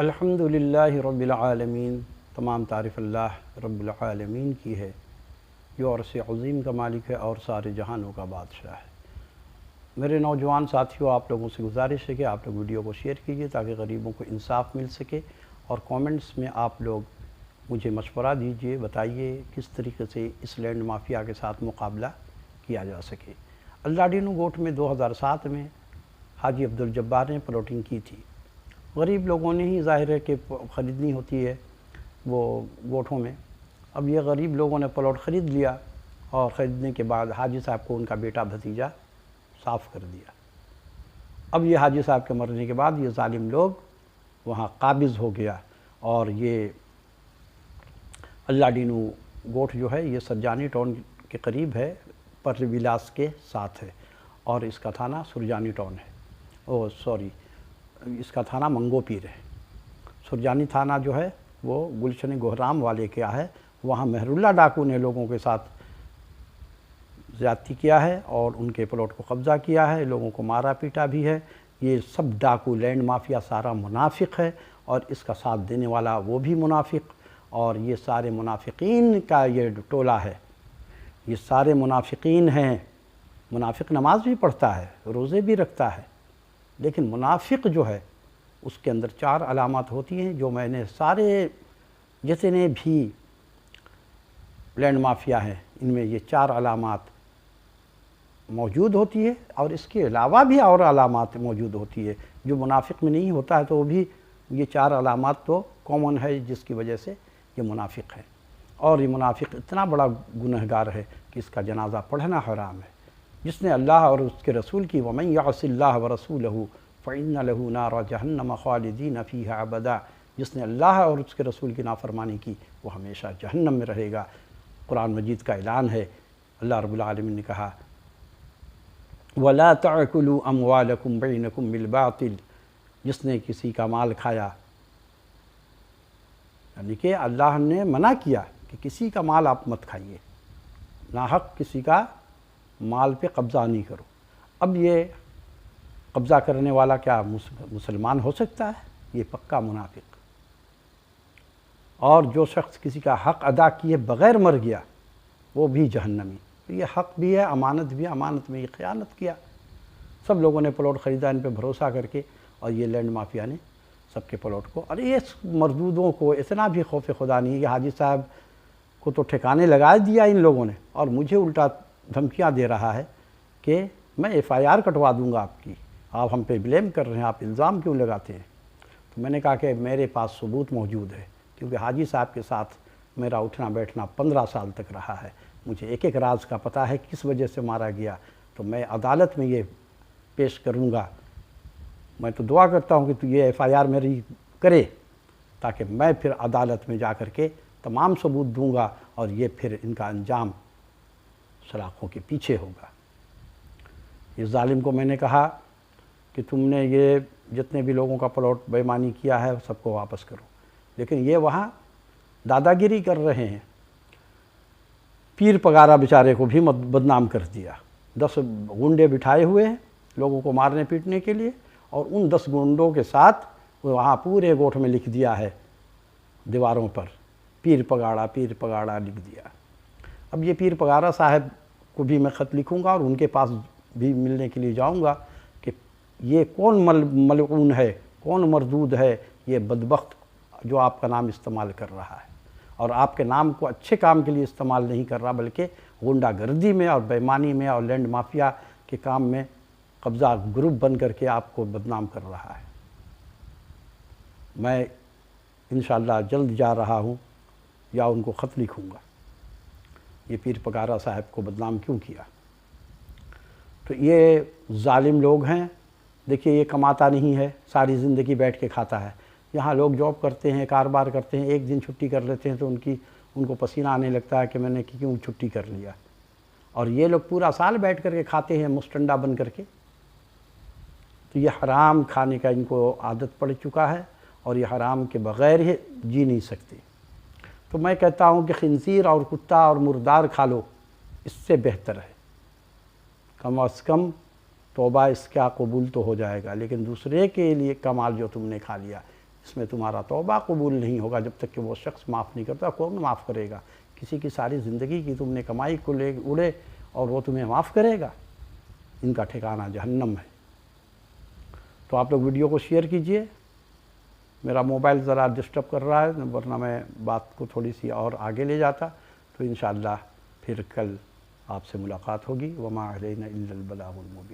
الحمدللہ رب العالمین، تمام تعریف اللہ رب العالمین کی ہے جو عرش عظیم کا مالک ہے اور سارے جہانوں کا بادشاہ ہے۔ میرے نوجوان ساتھیوں، آپ لوگوں سے گزارش ہے کہ آپ لوگ ویڈیو کو شیئر کیجئے تاکہ غریبوں کو انصاف مل سکے، اور کومنٹس میں آپ لوگ مجھے مشورہ دیجئے، بتائیے کس طریقے سے اس لینڈ مافیا کے ساتھ مقابلہ کیا جا سکے۔ الڈاڈینو گوٹھ میں 2007 میں حاجی عبدالجبار نے پلاٹنگ کی تھی۔ غریب لوگوں نے ہی ظاہر ہے کہ خریدنی ہوتی ہے وہ گوٹھوں میں۔ اب یہ غریب لوگوں نے پلاٹ خرید لیا، اور خریدنے کے بعد حاجی صاحب کو ان کا بیٹا بھتیجا صاف کر دیا۔ اب یہ حاجی صاحب کے مرنے کے بعد یہ ظالم لوگ وہاں قابض ہو گیا، اور یہ الڈاڈینو گوٹھ جو ہے یہ سرجانی ٹاؤن کے قریب ہے، پر ولاس کے ساتھ ہے، اور اس کا تھانہ سرجانی ٹاؤن ہے۔ اس کا تھانہ منگو پیر ہے۔ سرجانی تھانہ جو ہے وہ گلشن گہرام والے کیا ہے، وہاں مہر اللہ ڈاکو نے لوگوں کے ساتھ زیادتی کیا ہے اور ان کے پلاٹ کو قبضہ کیا ہے، لوگوں کو مارا پیٹا بھی ہے۔ یہ سب ڈاکو لینڈ مافیا سارا منافق ہے، اور اس کا ساتھ دینے والا وہ بھی منافق، اور یہ سارے منافقین کا یہ ٹولہ ہے۔ یہ سارے منافقین ہیں۔ منافق نماز بھی پڑھتا ہے، روزے بھی رکھتا ہے، لیکن منافق جو ہے اس کے اندر 4 علامات ہوتی ہیں جو میں نے سارے جتنے بھی لینڈ مافیا ہیں ان میں یہ 4 علامات موجود ہوتی ہے، اور اس کے علاوہ بھی اور علامات موجود ہوتی ہے جو منافق میں نہیں ہوتا ہے، تو وہ بھی یہ 4 علامات تو کامن ہے جس کی وجہ سے یہ منافق ہے۔ اور یہ منافق اتنا بڑا گنہگار ہے کہ اس کا جنازہ پڑھنا حرام ہے۔ جس نے اللہ اور اس کے رسول کی وَمَن يَعْصِ اللَّهَ وَرَسُولَهُ فَإِنَّ لَهُ نَارَ جَهَنَّمَ خَالِدِينَ فِيهَا أَبَدًا، جس نے اللہ اور اس کے رسول کی نافرمانی کی وہ ہمیشہ جہنم میں رہے گا۔ قرآن مجید کا اعلان ہے، اللہ رب العالمین نے کہا وَلَا تَعْكُلُوا أَمْوَالَكُمْ بَيْنَكُمْ بِالْبَاطِلِ، جس نے کسی کا مال کھایا، یعنی کہ اللہ نے منع کیا کہ کسی کا مال آپ مت کھائیے، ناحق کسی کا مال پہ قبضہ نہیں کرو۔ اب یہ قبضہ کرنے والا کیا مسلمان ہو سکتا ہے؟ یہ پکا منافق۔ اور جو شخص کسی کا حق ادا کیے بغیر مر گیا وہ بھی جہنمی۔ یہ حق بھی ہے، امانت بھی ہے، امانت میں یہ خیانت کیا۔ سب لوگوں نے پلاٹ خریدا ان پہ بھروسہ کر کے، اور یہ لینڈ مافیا نے سب کے پلاٹ کو، اور یہ مردودوں کو اتنا بھی خوف خدا نہیں ہے کہ حاجی صاحب کو تو ٹھکانے لگا دیا ان لوگوں نے، اور مجھے الٹا دھمکیاں دے رہا ہے کہ میں FIR کٹوا دوں گا آپ کی، آپ ہم پہ بلیم کر رہے ہیں، آپ الزام کیوں لگاتے ہیں؟ تو میں نے کہا کہ میرے پاس ثبوت موجود ہے، کیونکہ حاجی صاحب کے ساتھ میرا اٹھنا بیٹھنا 15 سال تک رہا ہے، مجھے ایک ایک راز کا پتہ ہے کس وجہ سے مارا گیا، تو میں عدالت میں یہ پیش کروں گا۔ میں تو دعا کرتا ہوں کہ تو یہ FIR میری کرے، تاکہ میں پھر عدالت میں جا کر کے تمام ثبوت دوں گا، اور یہ پھر ان کا انجام سلاخوں کے پیچھے ہوگا۔ اس ظالم کو میں نے کہا کہ تم نے یہ جتنے بھی لوگوں کا پلاٹ بے ایمانی کیا ہے سب کو واپس کرو، لیکن یہ وہاں دادا گیری کر رہے ہیں۔ پیر پگارا بیچارے کو بھی بدنام کر دیا، 10 گنڈے بٹھائے ہوئے ہیں لوگوں کو مارنے پیٹنے کے لیے، اور ان 10 گنڈوں کے ساتھ وہاں پورے گوٹھ میں لکھ دیا ہے دیواروں پر، پیر پگاڑا لکھ دیا۔ اب یہ پیر پگارا صاحب کو بھی میں خط لکھوں گا، اور ان کے پاس بھی ملنے کے لیے جاؤں گا کہ یہ کون ملعون ہے، کون مردود ہے یہ بدبخت جو آپ کا نام استعمال کر رہا ہے، اور آپ کے نام کو اچھے کام کے لیے استعمال نہیں کر رہا، بلکہ غنڈہ گردی میں اور بے ایمانی میں اور لینڈ مافیا کے کام میں قبضہ گروپ بن کر کے آپ کو بدنام کر رہا ہے۔ میں انشاءاللہ جلد جا رہا ہوں، یا ان کو خط لکھوں گا یہ پیر پگارا صاحب کو بدنام کیوں کیا۔ تو یہ ظالم لوگ ہیں۔ دیکھیے یہ کماتا نہیں ہے، ساری زندگی بیٹھ کے کھاتا ہے۔ یہاں لوگ جاب کرتے ہیں، کاروبار کرتے ہیں، ایک دن چھٹی کر لیتے ہیں تو ان کو پسینہ آنے لگتا ہے کہ میں نے کیوں چھٹی کر لیا، اور یہ لوگ پورا سال بیٹھ کر کے کھاتے ہیں مستنڈا بن کر کے۔ تو یہ حرام کھانے کا ان کو عادت پڑ چکا ہے، اور یہ حرام کے بغیر ہی جی نہیں سکتے۔ تو میں کہتا ہوں کہ خنزیر اور کتا اور مردار کھا لو، اس سے بہتر ہے، کم از کم توبہ اس کا قبول تو ہو جائے گا، لیکن دوسرے کے لیے کا مال جو تم نے کھا لیا اس میں تمہارا توبہ قبول نہیں ہوگا جب تک کہ وہ شخص معاف نہیں کرتا۔ کون معاف کرے گا؟ کسی کی ساری زندگی کی تم نے کمائی کو لے اڑے اور وہ تمہیں معاف کرے گا؟ ان کا ٹھکانہ جہنم ہے۔ تو آپ لوگ ویڈیو کو شیئر کیجئے۔ میرا موبائل ذرا ڈسٹرب کر رہا ہے، ورنہ میں بات کو تھوڑی سی اور آگے لے جاتا۔ تو انشاءاللہ پھر کل آپ سے ملاقات ہوگی۔ وما علینا الا البلاغ المبین۔